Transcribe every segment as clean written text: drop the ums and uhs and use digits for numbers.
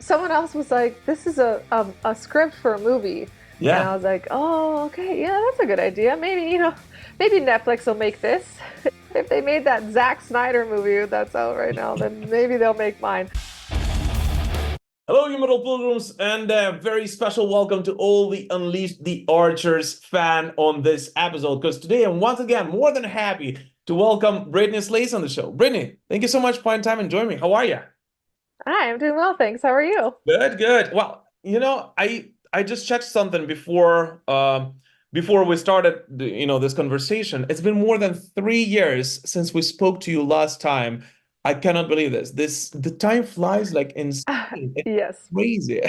someone else was like, "This is a script for a movie," and Yeah. I was like, "Oh, okay, yeah, that's a good idea. Maybe maybe Netflix will make this. If they made that Zack Snyder movie that's out right now, then maybe they'll make mine." Hello, you metal pilgrims, and a very special welcome to all the Unleash the Archers fan on this episode. Because today I'm once again more than happy to welcome Brittney Slayes on the show. Brittney, thank you so much for finding time and joining me. How are you? Hi, I'm doing well, thanks. How are you? Good, good. Well, I just checked something before we started this conversation. It's been more than 3 years since we spoke to you last time. I cannot believe this. The time flies like insane. It's Yes. crazy.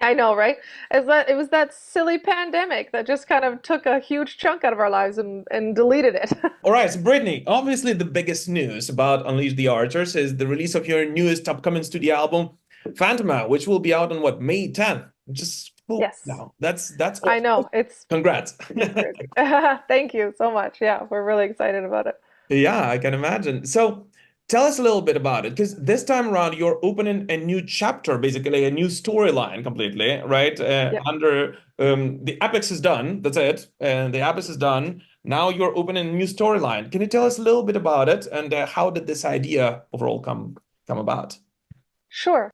I know, right? It was that silly pandemic that just kind of took a huge chunk out of our lives and deleted it. All right, so Brittany, obviously the biggest news about Unleash the Archers is the release of your newest upcoming studio album, Phantoma, which will be out on what, May 10th, which is cool Yes. now. That's I awesome. know. Congrats. It's crazy. Thank you so much. Yeah, we're really excited about it. Yeah, I can imagine. So tell us a little bit about it, because this time around you're opening a new chapter, basically a new storyline completely, right? Yeah. Under the Apex is done, that's it, and the Apex is done. Now you're opening a new storyline. Can you tell us a little bit about it and how did this idea overall come about? Sure.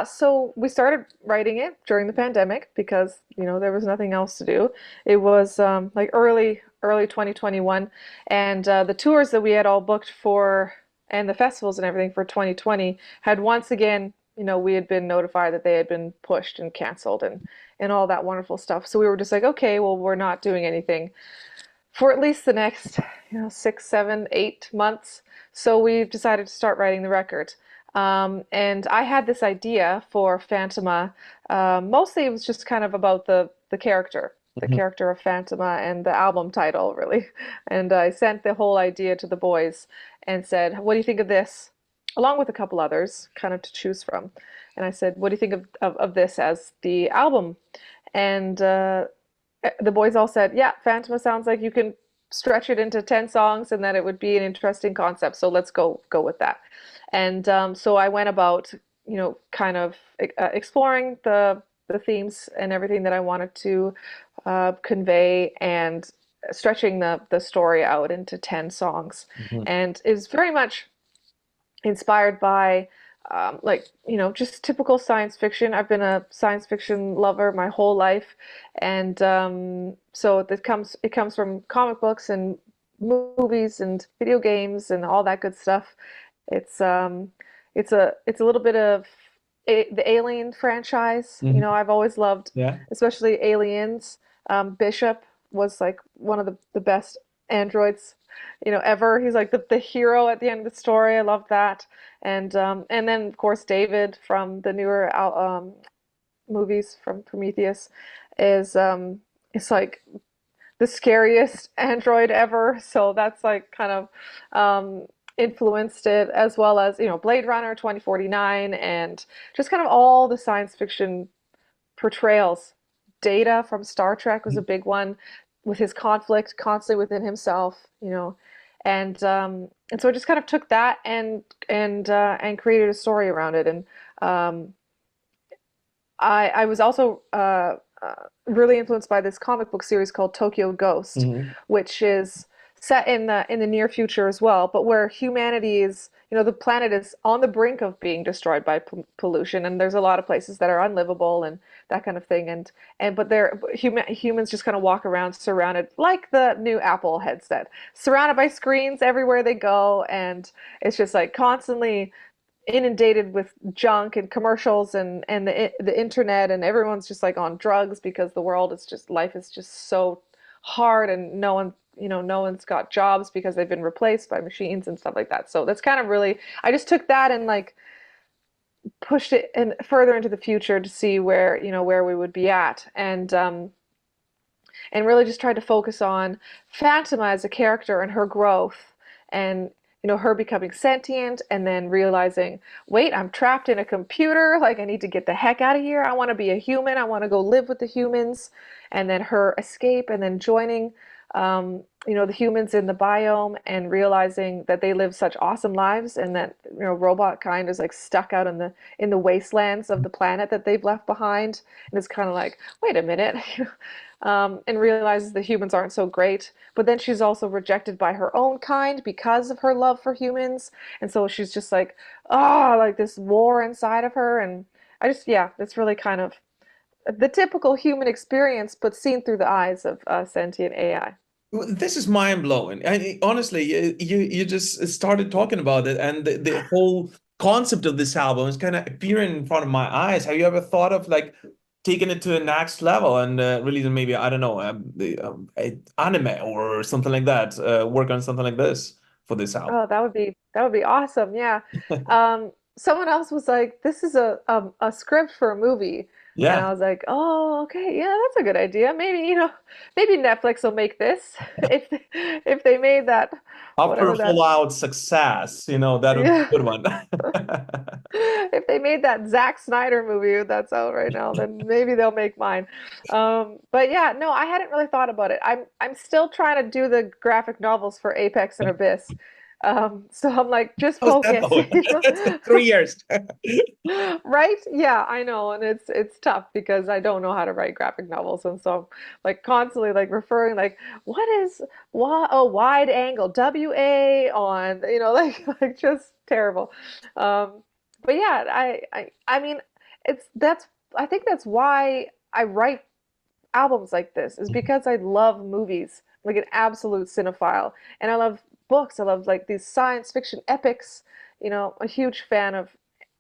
So we started writing it during the pandemic because, there was nothing else to do. It was like early 2021, and the tours that we had all booked for and the festivals and everything for 2020 had once again, we had been notified that they had been pushed and canceled and all that wonderful stuff. So we were just like, okay, well, we're not doing anything for at least the next, 6, 7, 8 months. So we've decided to start writing the record. And I had this idea for Phantoma. Mostly it was just kind of about the Mhm. character of Phantoma and the album title, really. And I sent the whole idea to the boys and said, "What do you think of this?" Along with a couple others, kind of to choose from. And I said, "What do you think of this as the album?" And the boys all said, "Yeah, Phantoma sounds like you can stretch it into 10 songs and that it would be an interesting concept. So let's go with that." And so I went about, kind of exploring the themes and everything that I wanted to convey and stretching the story out into 10 songs. Mhm. And it was very much inspired by like just typical science fiction. I've been a science fiction lover my whole life, and so it comes from comic books and movies and video games and all that good stuff. It's it's a little bit of the Alien franchise. Mhm. I've always loved, Yeah. especially Aliens. Bishop was like one of the best androids, ever. He's like the hero at the end of the story. I love that. And then of course David from the newer movies from Prometheus is like the scariest android ever. So that's like kind of influenced it, as well as, Blade Runner 2049 and just kind of all the science fiction portrayals. Data from Star Trek was a big one with his conflict constantly within himself, and so I just kind of took that and created a story around it. And um, I was also really influenced by this comic book series called Tokyo Ghost, Mhm. which is set in the near future as well, but where humanity is, the planet is on the brink of being destroyed by pollution, and there's a lot of places that are unlivable and that kind of thing. And but humans just kind of walk around surrounded, like the new Apple headset, surrounded by screens everywhere they go, and it's just like constantly inundated with junk and commercials and the internet, and everyone's just like on drugs because the world is just life is just so hard, and no one's got jobs because they've been replaced by machines and stuff like that. So that's kind of really, I just took that and like pushed it and further into the future to see where we would be at, and really just tried to focus on Phantoma as a character and her growth, and her becoming sentient and then realizing, wait, I'm trapped in a computer, like I need to get the heck out of here. I want to be a human. I want to go live with the humans. And then her escape and then joining the humans in the biome and realizing that they live such awesome lives and that robot kind is like stuck out in the wastelands of the planet that they've left behind, and it's kind of like, wait a minute. And realizes the humans aren't so great, but then she's also rejected by her own kind because of her love for humans, and so she's just like, like this war inside of her. And yeah, it's really kind of the typical human experience, but seen through the eyes of sentient AI. This is mind blowing. And honestly, you just started talking about it, and the whole concept of this album is kind of appearing in front of my eyes. Have you ever thought of like taking it to the next level and releasing maybe, I don't know, anime or something like that? Work on something like this for this album. Oh, that would be awesome. Yeah. Someone else was like, "This is a script for a movie," and Yeah. I was like, "Oh, okay, yeah, that's a good idea. Maybe maybe Netflix will make this if they made that, After whatever that, Fallout success, that would be yeah." a good one. If they made that Zack Snyder movie that's out right now, then maybe they'll make mine. But yeah, no, I hadn't really thought about it. I'm still trying to do the graphic novels for Apex and Abyss. So I'm like, just How's that focus, going? It's been 3 years. right? Yeah, I know, and it's tough because I don't know how to write graphic novels, and so I'm like constantly like referring like, what is a wide angle WA on, like just terrible. Um, but yeah, I mean, that's I think that's why I write albums like this is because I love movies, like an absolute cinephile, and I love books. I love like these science fiction epics. A huge fan of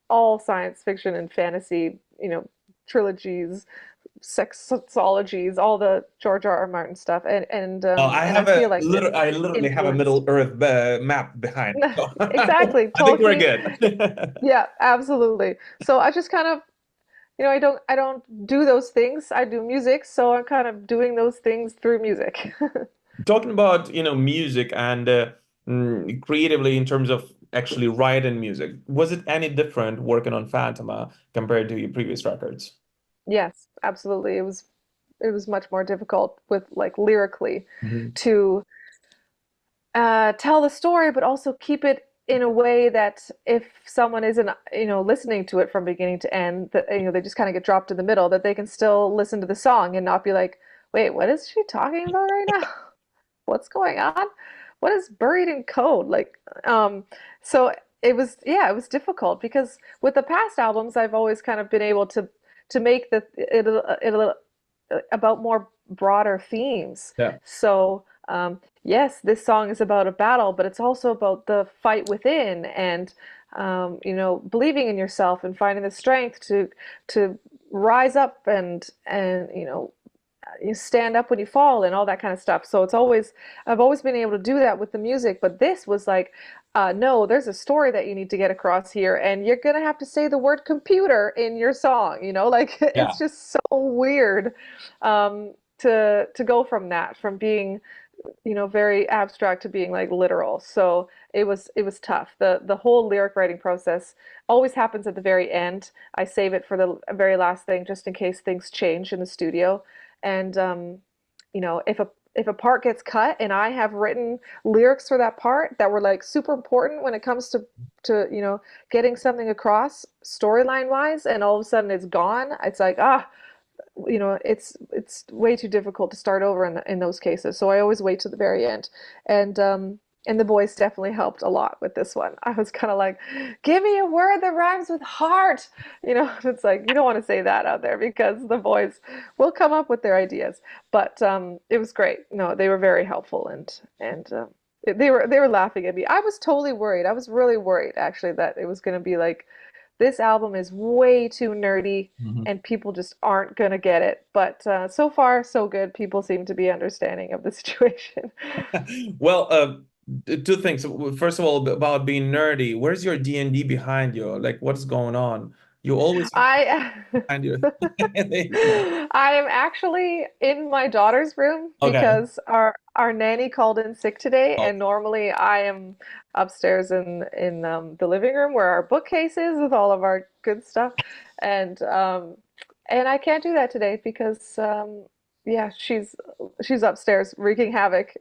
all science fiction and fantasy, trilogies, sexologies, all the George R. R. Martin stuff, Oh, and I feel like it I literally have a influenced. Middle Earth map behind me. So Exactly, I think we're Tolkien. good. Yeah, absolutely. So I just kind of, I don't do those things. I do music, so I'm kind of doing those things through music. Talking about, music and creatively in terms of actually writing music, was it any different working on Phantoma compared to your previous records? Yes, absolutely. It was much more difficult with like lyrically Mhm. to tell the story, but also keep it in a way that if someone isn't, listening to it from beginning to end, that they just kind of get dropped in the middle, that they can still listen to the song and not be like, wait, what is she talking about right now? What's going on? What is buried in code? Like, so it was difficult because with the past albums, I've always kind of been able to make it about more broader themes. Yeah. So, yes, this song is about a battle, but it's also about the fight within and, believing in yourself and finding the strength to rise up and you stand up when you fall and all that kind of stuff. So I've always been able to do that with the music, but this was like, no, there's a story that you need to get across here, and you're gonna have to say the word computer in your song, like Yeah. it's just so weird to go from that, from being, very abstract to being like literal. So it was tough. The whole lyric writing process always happens at the very end. I save it for the very last thing just in case things change in the studio. And if a part gets cut and I have written lyrics for that part that were like super important when it comes to getting something across storyline wise, and all of a sudden it's gone, it's like, it's way too difficult to start over in those cases. So I always wait to the very end. And the boys definitely helped a lot with this one. I was kind of like, give me a word that rhymes with heart. It's like you don't want to say that out there because the boys will come up with their ideas. But it was great. No, they were very helpful, and they were laughing at me. I was totally worried. I was really worried actually that it was going to be like, this album is way too nerdy Mhm. and people just aren't gonna get it. But so far, so good. People seem to be understanding of the situation. Well, two things. First of all, about being nerdy, where's your D&D behind you? Like, what's going on? You always have I behind you. I am actually in my daughter's room Okay. because our nanny called in sick today, Oh, and normally I am upstairs in the living room where our bookcase is with all of our good stuff, and I can't do that today because yeah, she's upstairs wreaking havoc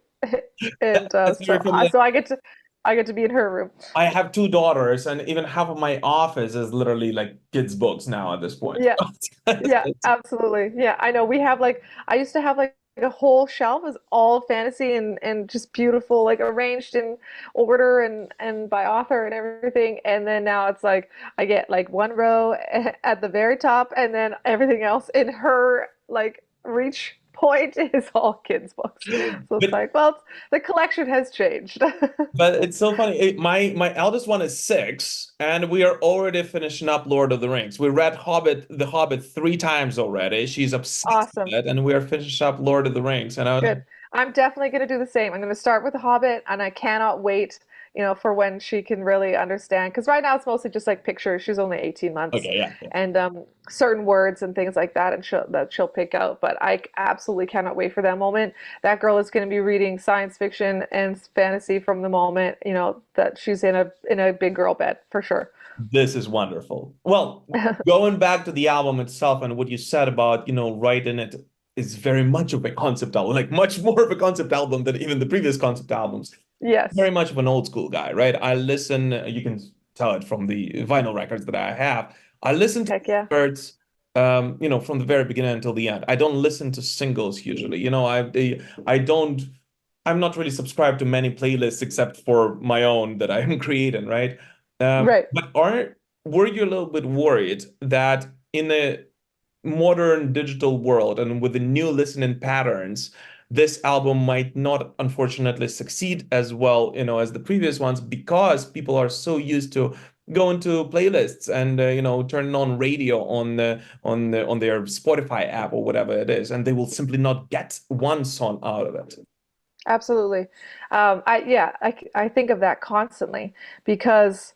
And That's very familiar. so I get to be in her room. I have two daughters, and even half of my office is literally like kids' books now at this point. Yeah. Yeah, absolutely. Yeah, I know. We have like I used to have like a whole shelf is all fantasy and just beautiful, like arranged in order and by author and everything. And then now it's like I get like one row at the very top, and then everything else in her like reach point is all kids' books. So it's But like, well, the collection has changed. but it's so funny. My eldest one is 6, and we are already finishing up Lord of the Rings. We read The Hobbit 3 times already. She's obsessed with Awesome. it, and we are finishing up Lord of the Rings. And I was like, Good. I'm definitely going to do the same. I'm going to start with The Hobbit, and I cannot wait, for when she can really understand. Because right now it's mostly just like pictures. She's only 18 months, okay, yeah, yeah. and certain words and things like that, and she'll pick out. But I absolutely cannot wait for that moment. That girl is going to be reading science fiction and fantasy from the moment, that she's in a big girl bed for sure. This is wonderful. Well, going back to the album itself and what you said about, writing it is very much of a concept album, like much more of a concept album than even the previous concept albums. Yes. Very much of an old school guy, right? I listen, you can tell it from the vinyl records that I have. I listen to Heck yeah. records, from the very beginning until the end. I don't listen to singles usually. I don't, I'm not really subscribed to many playlists except for my own that I'm creating, right? Right. But were you a little bit worried that in a modern digital world and with the new listening patterns, this album might not unfortunately succeed as well, as the previous ones because people are so used to going to playlists and turning on radio on their Spotify app or whatever it is, and they will simply not get one song out of it. Absolutely. I think of that constantly because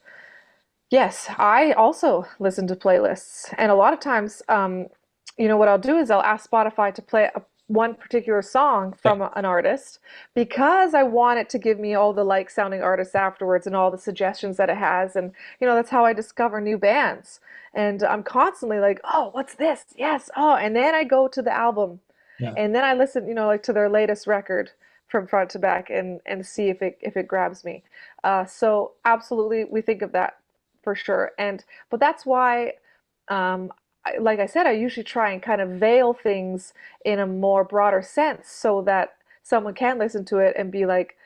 yes, I also listen to playlists, and a lot of times, what I'll do is I'll ask Spotify to play one particular song Yeah. from an artist because I want it to give me all the like sounding artists afterwards and all the suggestions that it has, and that's how I discover new bands. And I'm constantly like, oh, what's this? Yes, oh, and then I go to the album, Yeah. and then I listen, like to their latest record from front to back and see if it grabs me. So absolutely, we think of that for sure. But that's why, like I said, I usually try and kind of veil things in a more broader sense so that someone can listen to it and be like,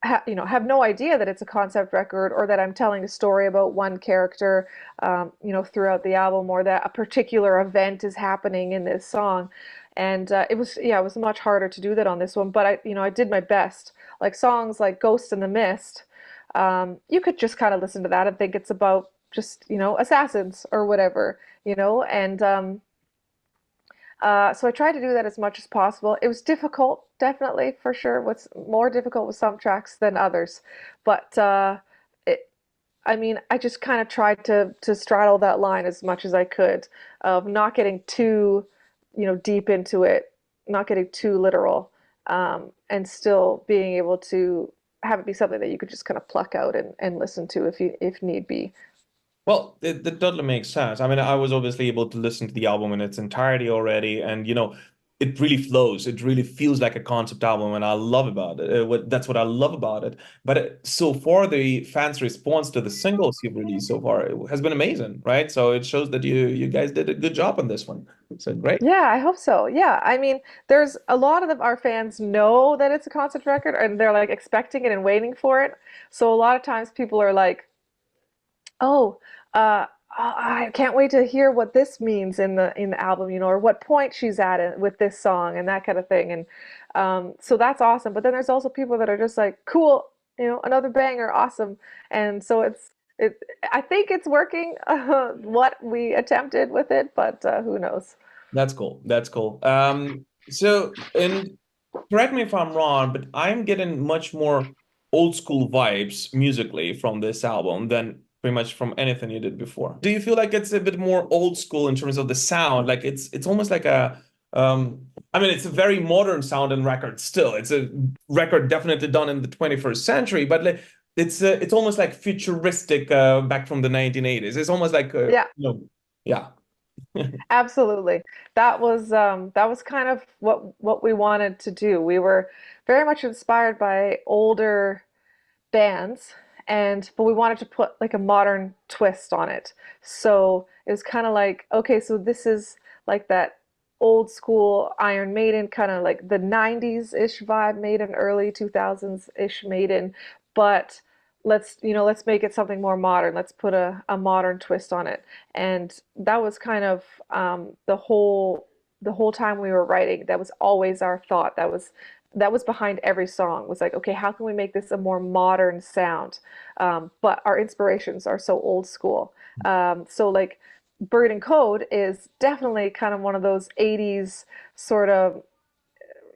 have no idea that it's a concept record or that I'm telling a story about one character, throughout the album, or that a particular event is happening in this song. And it was much harder to do that on this one, but I did my best. Like songs like Ghost in the Mist, you could just kind of listen to that and think it's about just, assassins or whatever, and so I tried to do that as much as possible. It was difficult, definitely, for sure. What's more difficult with some tracks than others, but I mean, I just kind of tried to straddle that line as much as I could of not getting too, deep into it, not getting too literal, and still being able to have it be something that you could just kind of pluck out and listen to if need be. Well, it totally makes sense. I mean, I was obviously able to listen to the album in its entirety already, and it really flows. It really feels like a concept album, and I love about it. That's what I love about it. But so far, the fans' response to the singles you've released so far has been amazing, right? So it shows that you guys did a good job on this one. So great. Yeah, I hope so. Yeah, I mean, there's a lot of our fans know that it's a concept record and they're like expecting it and waiting for it. So a lot of times people are like, "Oh, I can't wait to hear what this means in the album, or what point she's at with this song and that kind of thing." And so that's awesome. But then there's also people that are just like, "Cool, another banger, awesome." And so it. I think it's working what we attempted with it, but who knows? That's cool. That's cool. And correct me if I'm wrong, but I'm getting much more old school vibes musically from this album than pretty much from anything you did before. Do you feel like it's a bit more old school in terms of the sound? Like it's almost like I mean, it's a very modern sounding record still. It's a record definitely done in the 21st century, but like, it's almost like futuristic back from the 1980s. It's almost like Yeah. yeah. Absolutely. That was kind of what we wanted to do. We were very much inspired by older bands, and but we wanted to put like a modern twist on it. So it was kind of like, okay, so this is like that old school Iron Maiden, kind of like the 90s-ish vibe Maiden, early 2000s-ish Maiden, but let's make it something more modern. Let's put a modern twist on it. And that was kind of the whole time we were writing, that was always our thought. That was behind every song, was like, okay, how can we make this a more modern sound? But our inspirations are so old school. So like Bird and Code is definitely kind of one of those 80s sort of,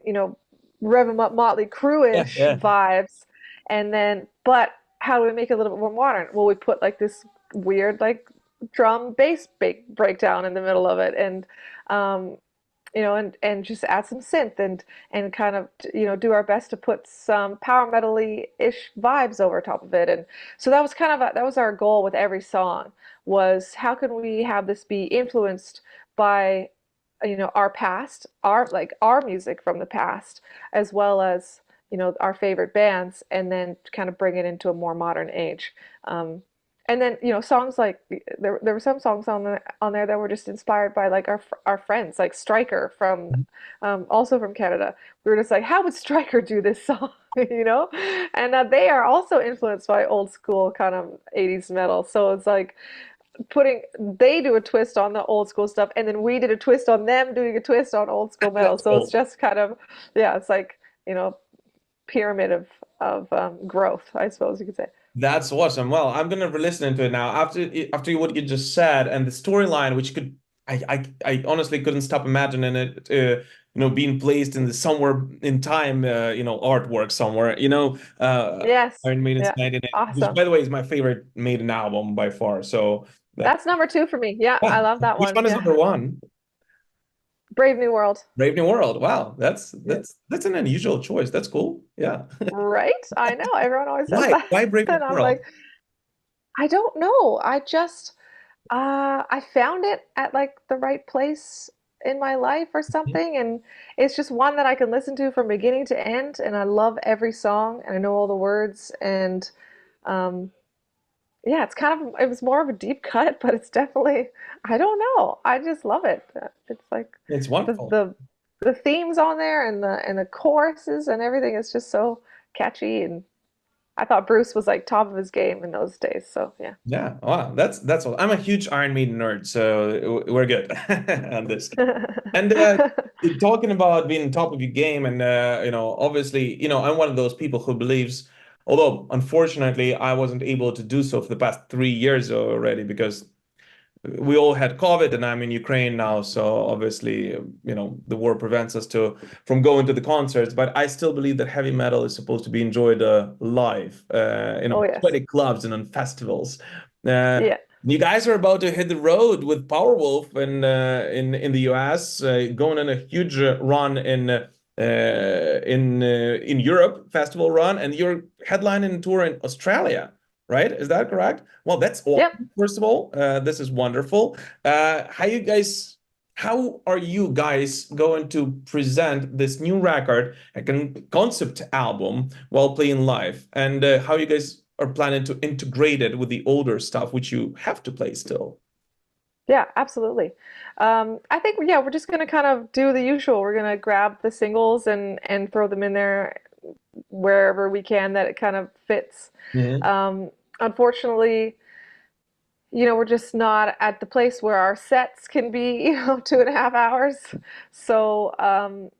you know, rev 'em up Motley Yeah, Crue-ish yeah. vibes. And then, but how do we make it a little bit more modern? Well, we put like this weird like drum bass breakdown in the middle of it, and um, and just add some synth and kind of do our best to put some power metal-y ish vibes over top of it. And so that was kind of that was our goal with every song, was how can we have this be influenced by our past, our music from the past, as well as our favorite bands, and then kind of bring it into a more modern age. And then songs like there were some songs on there that were just inspired by like our friends, like Stryker from also from Canada. We were just like, how would Stryker do this song? And they are also influenced by old school kind of 80s metal. So it's like they do a twist on the old school stuff, and then we did a twist on them doing a twist on old school metal. That's So it's cool. just kind of, yeah, it's like pyramid of growth, I suppose you could say. That's awesome. Well, I'm gonna re-listen to it now after what you just said and the storyline, which could I honestly couldn't stop imagining it, being placed in the somewhere in time, artwork somewhere. Yes. Iron Maiden's Yeah. 98, which Awesome. by the way is my favorite Maiden album by far. So that That's number two for me. Yeah, I ah, love that which one. one is number Yeah. one? Brave New World. Brave New World. Wow, that's Yeah. that's that's an unusual choice. That's cool. Yeah. Right? I know. Everyone always says Why? that. Why Brave New And I'm World? like, I don't know. I found it at like the right place in my life or something, and it's just one that I can listen to from beginning to end, and I love every song, and I know all the words, and um, yeah, it was more of a deep cut, but it's definitely, I don't know. I just love it. It's like It's the wonderful. the the themes on there, and the choruses and everything is just so catchy, and I thought Bruce was like top of his game in those days. So yeah. Yeah, wow, that's all. I'm a huge Iron Maiden nerd, so we're good on this. And talking about being top of your game, and obviously, I'm one of those people who believes, although unfortunately I wasn't able to do so for the past 3 years already because we all had COVID, and I'm in Ukraine now, so obviously, the war prevents us to from going to the concerts. But I still believe that heavy metal is supposed to be enjoyed live, Oh yes. sweaty clubs and on festivals. Uh, Yeah. you guys are about to hit the road with Powerwolf in the US, going on a huge run in Europe, festival run, and you're headlining tour in Australia, right? Is that correct? Well, that's Yep. awesome. First of all, this is wonderful. How are you guys going to present this new record, a concept album, while playing live? And how you guys are planning to integrate it with the older stuff, which you have to play still? Yeah, absolutely. I think, yeah, we're just gonna kind of do the usual. We're gonna grab the singles and throw them in there wherever we can that it kind of fits. Mhm. Unfortunately, we're just not at the place where our sets can be, 2.5 hours. So,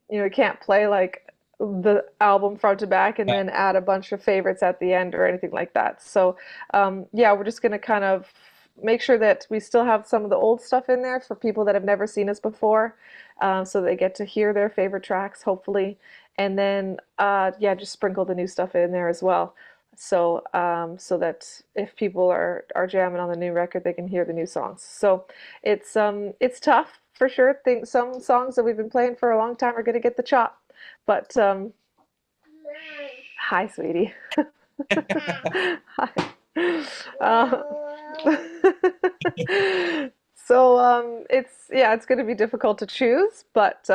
we can't play like the album front to back and Yeah. then add a bunch of favorites at the end or anything like that. So, yeah, we're just gonna kind of make sure that we still have some of the old stuff in there for people that have never seen us before, so they get to hear their favorite tracks, hopefully. And then, yeah, just sprinkle the new stuff in there as well. So that if people are jamming on the new record, they can hear the new songs. So it's tough for sure. Think some songs that we've been playing for a long time are gonna get the chop, but hi, sweetie. Hi. Uh, So it's going to be difficult to choose, but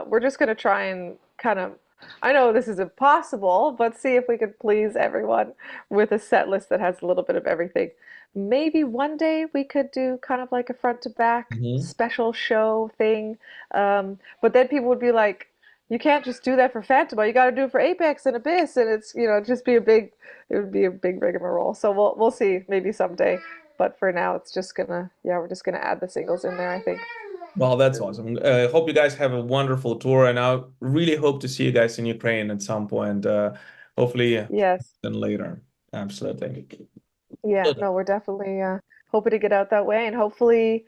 we're just going to try and kind of, I know this is impossible, but see if we can please everyone with a set list that has a little bit of everything. Maybe one day we could do kind of like a front to back Mhm. special show thing. But then people would be like, you can't just do that for Phantoma. You got to do it for Apex and Abyss, and it's, just be a big, it would be a big rigmarole. So we'll see maybe someday. But for now, it's just gonna, yeah, we're just gonna add the singles in there, I think. Well, that's awesome. Hope you guys have a wonderful tour, and I really hope to see you guys in Ukraine at some point. Hopefully, Yes. then later. Absolutely. Yeah, Good. no, we're definitely hoping to get out that way, and hopefully,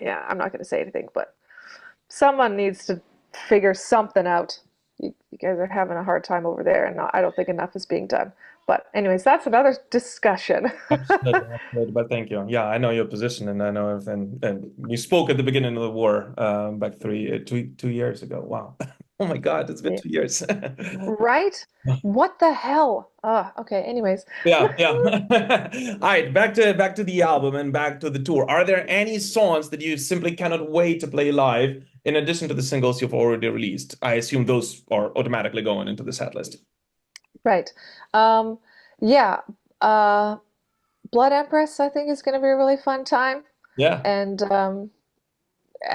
yeah, I'm not gonna say anything, but someone needs to figure something out. You guys are having a hard time over there, and I don't think enough is being done. But anyways, that's another discussion. Absolutely, absolutely. But thank you. Yeah, I know your position, and I know everything. And we spoke at the beginning of the war, back 2 years ago. Wow. Oh my God, it's been Yeah. 2 years. Right? What the hell? Okay. Anyways, Yeah, yeah. All right, back to the album and back to the tour. Are there any songs that you simply cannot wait to play live in addition to the singles you've already released? I assume those are automatically going into the set list. right. Um, yeah. Uh, Blood Empress, I think, is going to be a really fun time. Yeah. And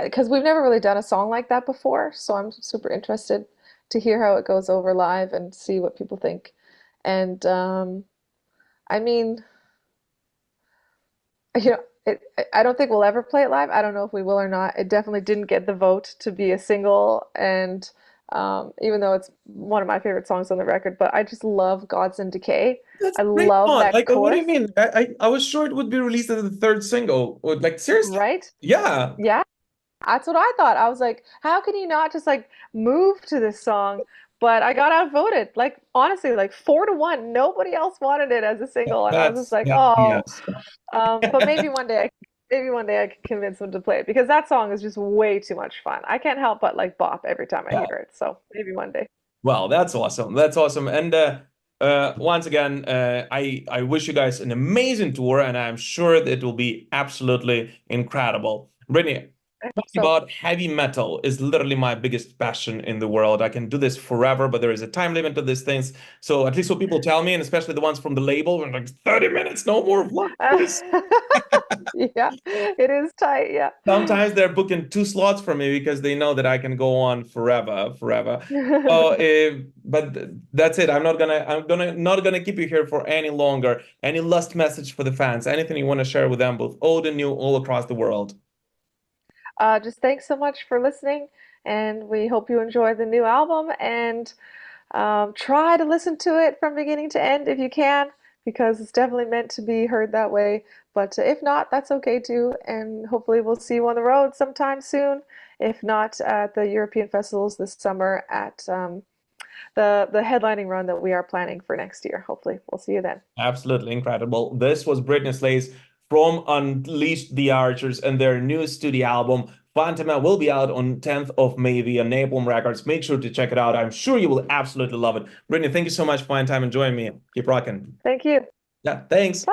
because we've never really done a song like that before, so I'm super interested to hear how it goes over live and see what people think. And I mean, I don't think we'll ever play it live. I don't know if we will or not. It definitely didn't get the vote to be a single, and even though it's one of my favorite songs on the record, but I just love Gods in Decay. That's I a great love song. that Like, what do you chorus, mean? I was sure it would be released as the third single. Like, seriously? right? Yeah. Yeah, that's what I thought. I was like, how can you not just like move to this song? But I got outvoted. Like honestly, like 4-1. Nobody else wanted it as a single, and I was just That's like, yeah, oh. yes. But maybe one day I could convince them to play it because that song is just way too much fun. I can't help but like bop every time I hear it. So maybe one day. Well, that's awesome. That's awesome. And once again, I wish you guys an amazing tour, and I'm sure that it will be absolutely incredible. Brittney, I hope talking so. about heavy metal is literally my biggest passion in the world. I can do this forever, but there is a time limit to these things. So at least what people tell me, and especially the ones from the label, we're like 30 minutes, no more vlog, please. Yeah, it is tight. Yeah. Sometimes they're booking two slots for me because they know that I can go on forever, forever. So, but that's it. I'm not gonna keep you here for any longer. Any last message for the fans? Anything you want to share with them, both old and new, all across the world? Just thanks so much for listening, and we hope you enjoy the new album and try to listen to it from beginning to end if you can, because it's definitely meant to be heard that way. But if not, that's okay too. And hopefully, we'll see you on the road sometime soon. If not at the European festivals this summer, at the headlining run that we are planning for next year. Hopefully, we'll see you then. Absolutely incredible. This was Brittney Slayes from Unleash the Archers and their new studio album. Phantoma will be out on 10th of May via Napalm Records. Make sure to check it out. I'm sure you will absolutely love it. Brittney, thank you so much for finding time and joining me. Keep rocking. Thank you. Yeah, thanks. Bye.